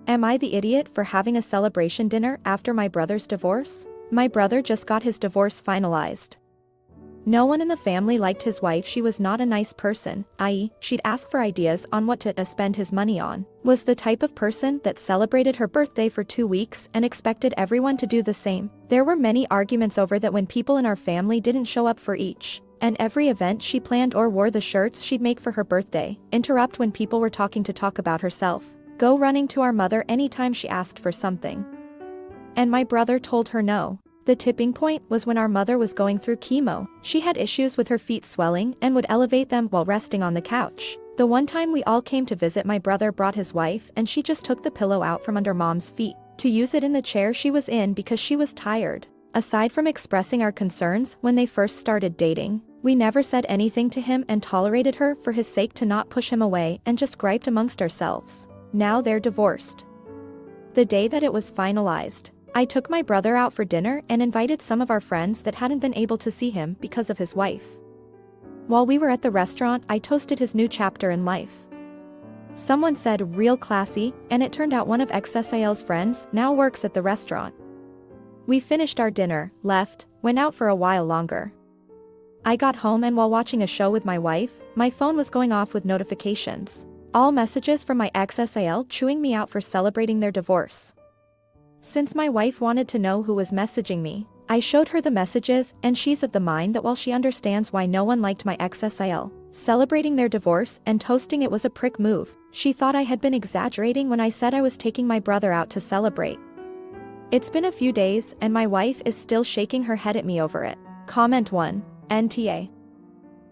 Am I the idiot for having a celebration dinner after my brother's divorce? My brother just got his divorce finalized. No one in the family liked his wife. She was not a nice person, i.e., she'd ask for ideas on what to spend his money on. Was the type of person that celebrated her birthday for 2 weeks and expected everyone to do the same. There were many arguments over that when people in our family didn't show up for each and every event she planned or wore the shirts she'd make for her birthday. Interrupt when people were talking to talk about herself. Go running to our mother anytime she asked for something. And my brother told her no. The tipping point was when our mother was going through chemo. She had issues with her feet swelling and would elevate them while resting on the couch. The one time we all came to visit, my brother brought his wife and she just took the pillow out from under mom's feet to use it in the chair she was in because she was tired. Aside from expressing our concerns when they first started dating, we never said anything to him and tolerated her for his sake to not push him away and just griped amongst ourselves. Now they're divorced. The day that it was finalized, I took my brother out for dinner and invited some of our friends that hadn't been able to see him because of his wife. While we were at the restaurant, I toasted his new chapter in life. Someone said real classy, and it turned out one of SIL's friends now works at the restaurant. We finished our dinner, left, went out for a while longer. I got home and while watching a show with my wife, my phone was going off with notifications. All messages from my SIL chewing me out for celebrating their divorce. Since my wife wanted to know who was messaging me, I showed her the messages and she's of the mind that while she understands why no one liked my SIL, celebrating their divorce and toasting it was a prick move, she thought I had been exaggerating when I said I was taking my brother out to celebrate. It's been a few days and my wife is still shaking her head at me over it. Comment 1. NTA.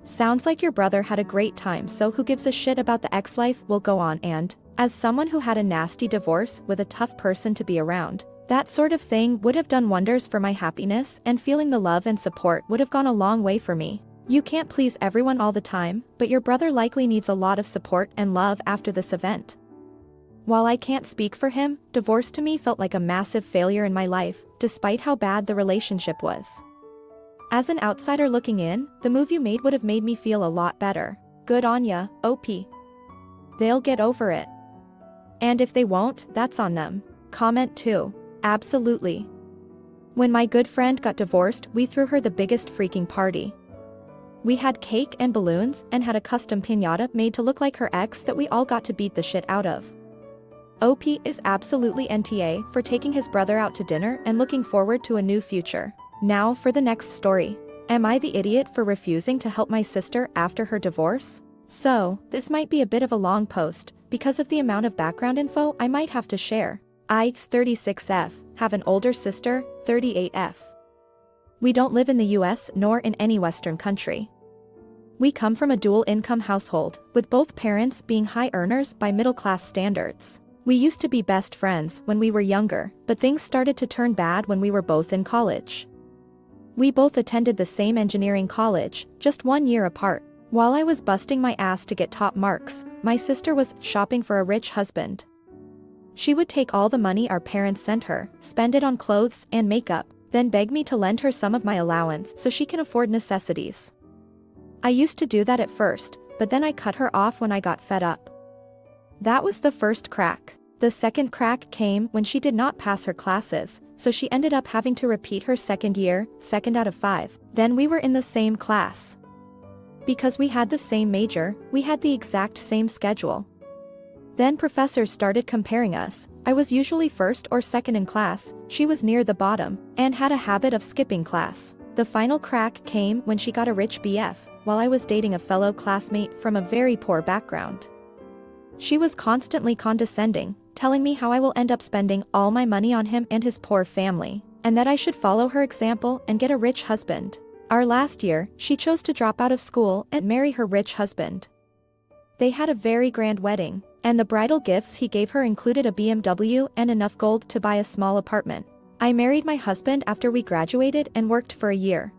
Sounds like your brother had a great time, so who gives a shit about the ex-life will go on. And as someone who had a nasty divorce with a tough person to be around, that sort of thing would have done wonders for my happiness, and feeling the love and support would have gone a long way for me. You can't please everyone all the time, but your brother likely needs a lot of support and love after this event. While I can't speak for him, divorce to me felt like a massive failure in my life, despite how bad the relationship was. As an outsider looking in, the move you made would have made me feel a lot better. Good on ya, OP. They'll get over it. And if they won't, that's on them. Comment 2. Absolutely. When my good friend got divorced, we threw her the biggest freaking party. We had cake and balloons and had a custom piñata made to look like her ex that we all got to beat the shit out of. OP is absolutely NTA for taking his brother out to dinner and looking forward to a new future. Now for the next story. Am I the idiot for refusing to help my sister after her divorce? So, this might be a bit of a long post, because of the amount of background info I might have to share. I, 36F, have an older sister, 38F. We don't live in the US nor in any Western country. We come from a dual-income household, with both parents being high earners by middle-class standards. We used to be best friends when we were younger, but things started to turn bad when we were both in college. We both attended the same engineering college, just 1 year apart. While I was busting my ass to get top marks, my sister was shopping for a rich husband. She would take all the money our parents sent her, spend it on clothes and makeup, then beg me to lend her some of my allowance so she can afford necessities. I used to do that at first, but then I cut her off when I got fed up. That was the first crack. The second crack came when she did not pass her classes, so she ended up having to repeat her second year, 2nd out of 5. Then we were in the same class. Because we had the same major, we had the exact same schedule. Then professors started comparing us. I was usually first or second in class, she was near the bottom, and had a habit of skipping class. The final crack came when she got a rich BF, while I was dating a fellow classmate from a very poor background. She was constantly condescending, telling me how I will end up spending all my money on him and his poor family, and that I should follow her example and get a rich husband. Our last year, she chose to drop out of school and marry her rich husband. They had a very grand wedding, and the bridal gifts he gave her included a BMW and enough gold to buy a small apartment. I married my husband after we graduated and worked for a year.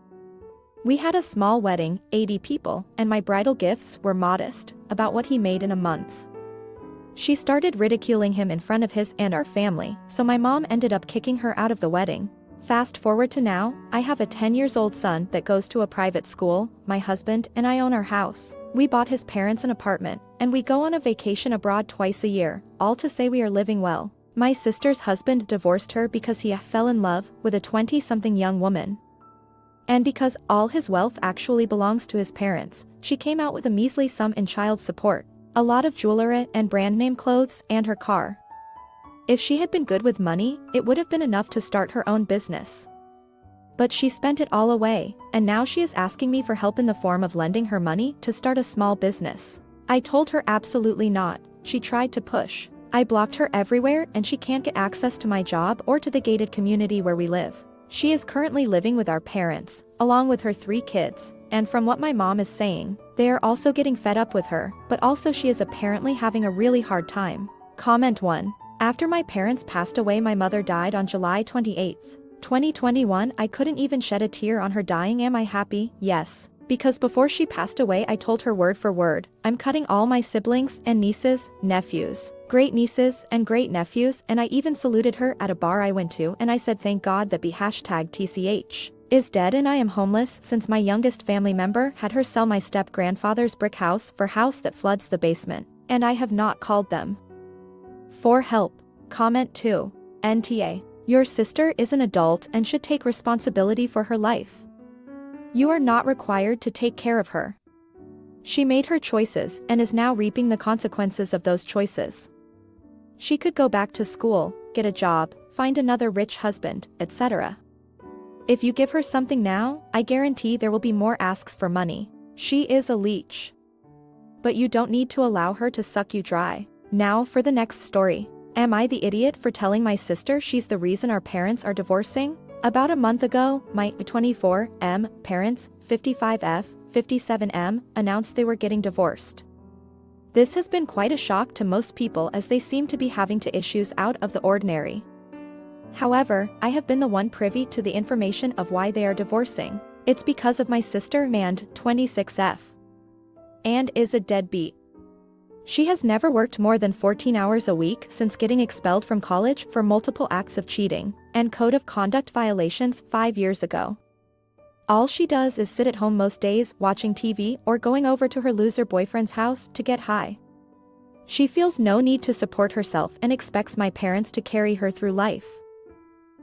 We had a small wedding, 80 people, and my bridal gifts were modest, about what he made in a month. She started ridiculing him in front of his and our family, so my mom ended up kicking her out of the wedding. Fast forward to now, I have a 10-year-old son that goes to a private school, my husband and I own our house. We bought his parents an apartment, and we go on a vacation abroad twice a year, all to say we are living well. My sister's husband divorced her because he fell in love with a 20-something young woman. And because all his wealth actually belongs to his parents, she came out with a measly sum in child support, a lot of jewelry and brand name clothes, and her car. If she had been good with money, it would have been enough to start her own business. But she spent it all away, and now she is asking me for help in the form of lending her money to start a small business. I told her absolutely not. She tried to push. I blocked her everywhere, and she can't get access to my job or to the gated community where we live. She is currently living with our parents, along with her 3 kids, and from what my mom is saying, they are also getting fed up with her, but also she is apparently having a really hard time. Comment 1. After my parents passed away, my mother died on July 28, 2021. I couldn't even shed a tear on her dying. Am I happy? Yes. Because before she passed away, I told her word for word, I'm cutting all my siblings and nieces, nephews, great nieces and great nephews, and I even saluted her at a bar I went to, and I said thank God that #TCH is dead and I am homeless, since my youngest family member had her sell my step-grandfather's brick house for house that floods the basement, and I have not called them for help. Comment 2. NTA. Your sister is an adult and should take responsibility for her life. You are not required to take care of her. She made her choices and is now reaping the consequences of those choices. She could go back to school, get a job, find another rich husband, etc. If you give her something now, I guarantee there will be more asks for money. She is a leech. But you don't need to allow her to suck you dry. Now for the next story. Am I the idiot for telling my sister she's the reason our parents are divorcing? About a month ago, my 24M parents, 55F, 57M, announced they were getting divorced. This has been quite a shock to most people, as they seem to be having to issues out of the ordinary. However, I have been the one privy to the information of why they are divorcing. It's because of my sister, and 26F, and is a deadbeat. She has never worked more than 14 hours a week since getting expelled from college for multiple acts of cheating and code of conduct violations 5 years ago. All she does is sit at home most days, watching TV or going over to her loser boyfriend's house to get high. She feels no need to support herself and expects my parents to carry her through life.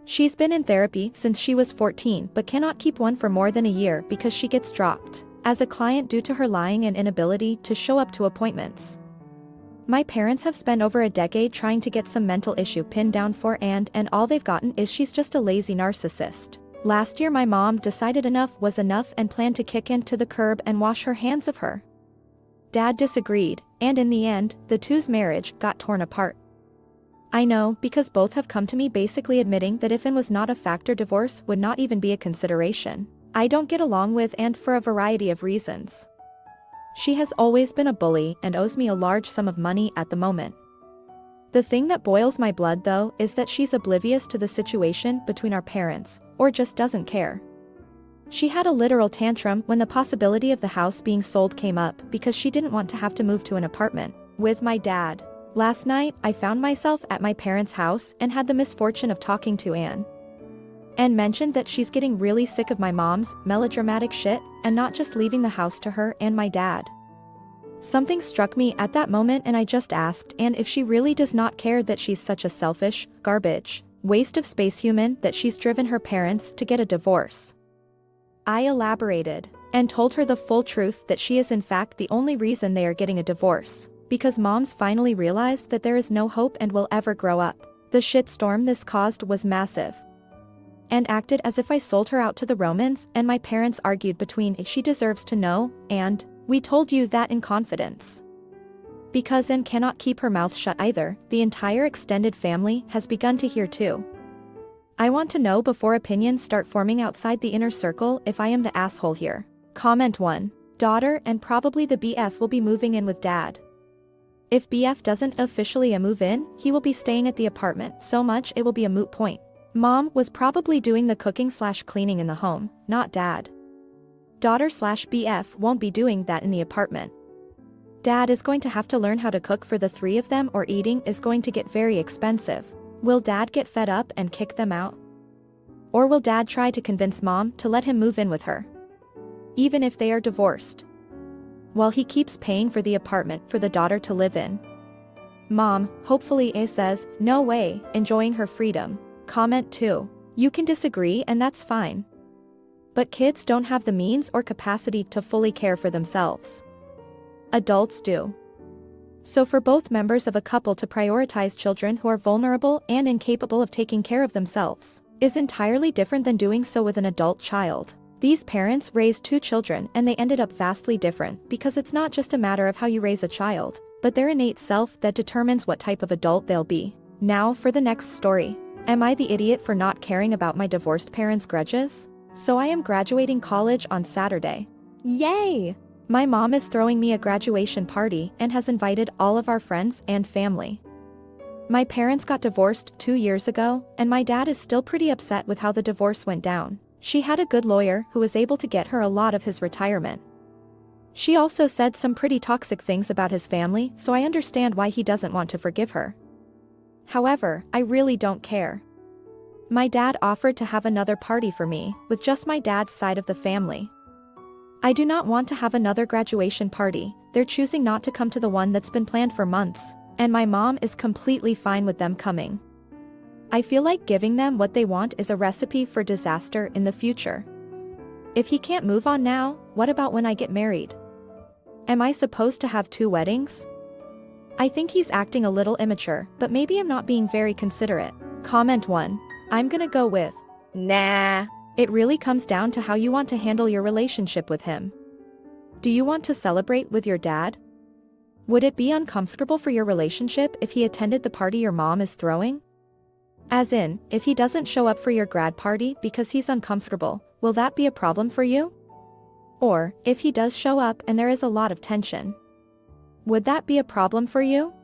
She's been in therapy since she was 14 but cannot keep one for more than a year because she gets dropped as a client due to her lying and inability to show up to appointments. My parents have spent over a decade trying to get some mental issue pinned down for and all they've gotten is she's just a lazy narcissist. Last year my mom decided enough was enough and planned to kick into the curb and wash her hands of her. Dad disagreed, and in the end, the two's marriage got torn apart. I know, because both have come to me basically admitting that if and was not a factor, divorce would not even be a consideration. I don't get along with and for a variety of reasons. She has always been a bully and owes me a large sum of money at the moment. The thing that boils my blood though is that she's oblivious to the situation between our parents, or just doesn't care. She had a literal tantrum when the possibility of the house being sold came up because she didn't want to have to move to an apartment with my dad. Last night, I found myself at my parents' house and had the misfortune of talking to Anne. Anne mentioned that she's getting really sick of my mom's melodramatic shit and not just leaving the house to her and my dad. Something struck me at that moment and I just asked Anne if she really does not care that she's such a selfish, garbage, waste of space human that she's driven her parents to get a divorce. I elaborated and told her the full truth that she is in fact the only reason they are getting a divorce, because moms finally realized that there is no hope and will ever grow up. The shitstorm this caused was massive. And acted as if I sold her out to the Romans, and my parents argued between she deserves to know and we told you that in confidence. Because Anne cannot keep her mouth shut either, the entire extended family has begun to hear too. I want to know before opinions start forming outside the inner circle if I am the asshole here. Comment 1. Daughter and probably the BF will be moving in with dad. If BF doesn't officially move in, he will be staying at the apartment so much it will be a moot point. Mom was probably doing the cooking/cleaning in the home, not dad. Daughter/BF won't be doing that in the apartment. Dad is going to have to learn how to cook for the 3 of them, or eating is going to get very expensive. Will dad get fed up and kick them out? Or will dad try to convince mom to let him move in with her, even if they are divorced, while he keeps paying for the apartment for the daughter to live in? Mom, hopefully A says, no way, enjoying her freedom. Comment 2. You can disagree and that's fine. But kids don't have the means or capacity to fully care for themselves. Adults do. So for both members of a couple to prioritize children who are vulnerable and incapable of taking care of themselves is entirely different than doing so with an adult child. These parents raised 2 children and they ended up vastly different because it's not just a matter of how you raise a child, but their innate self that determines what type of adult they'll be. Now for the next story. Am I the idiot for not caring about my divorced parents' grudges? So I am graduating college on Saturday. Yay! My mom is throwing me a graduation party and has invited all of our friends and family. My parents got divorced 2 years ago, and my dad is still pretty upset with how the divorce went down. She had a good lawyer who was able to get her a lot of his retirement. She also said some pretty toxic things about his family, so I understand why he doesn't want to forgive her. However, I really don't care. My dad offered to have another party for me, with just my dad's side of the family. I do not want to have another graduation party. They're choosing not to come to the one that's been planned for months, and my mom is completely fine with them coming. I feel like giving them what they want is a recipe for disaster in the future. If he can't move on now, what about when I get married? Am I supposed to have 2 weddings? I think he's acting a little immature, but maybe I'm not being very considerate. Comment 1. I'm gonna go with, Nah. it really comes down to how you want to handle your relationship with him. Do you want to celebrate with your dad? Would it be uncomfortable for your relationship if he attended the party your mom is throwing? As in, if he doesn't show up for your grad party because he's uncomfortable, will that be a problem for you? Or, if he does show up and there is a lot of tension, would that be a problem for you?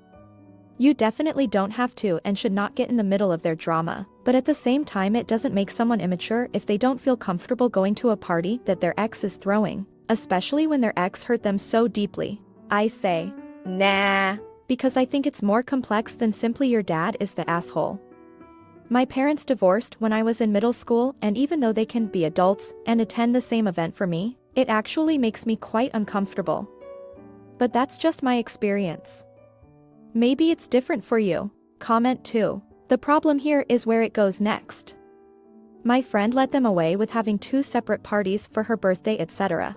You definitely don't have to and should not get in the middle of their drama, but at the same time it doesn't make someone immature if they don't feel comfortable going to a party that their ex is throwing, especially when their ex hurt them so deeply. I say, Nah. because I think it's more complex than simply your dad is the asshole. My parents divorced when I was in middle school, and even though they can be adults and attend the same event for me, it actually makes me quite uncomfortable. But that's just my experience. Maybe it's different for you. Comment 2. The problem here is where it goes next. My friend let them away with having 2 separate parties for her birthday, etc.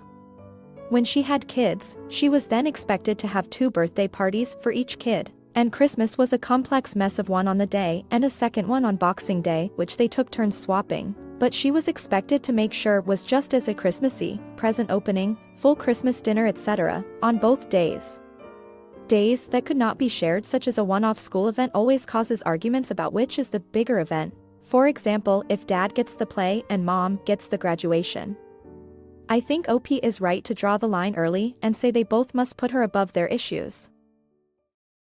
When she had kids, she was then expected to have 2 birthday parties for each kid, and Christmas was a complex mess of one on the day and a second one on Boxing Day, which they took turns swapping. But she was expected to make sure was just as a Christmassy, present opening, full Christmas dinner, etc. on both days. Days that could not be shared, such as a one-off school event, always causes arguments about which is the bigger event. For example, if dad gets the play and mom gets the graduation. I think OP is right to draw the line early and say they both must put her above their issues.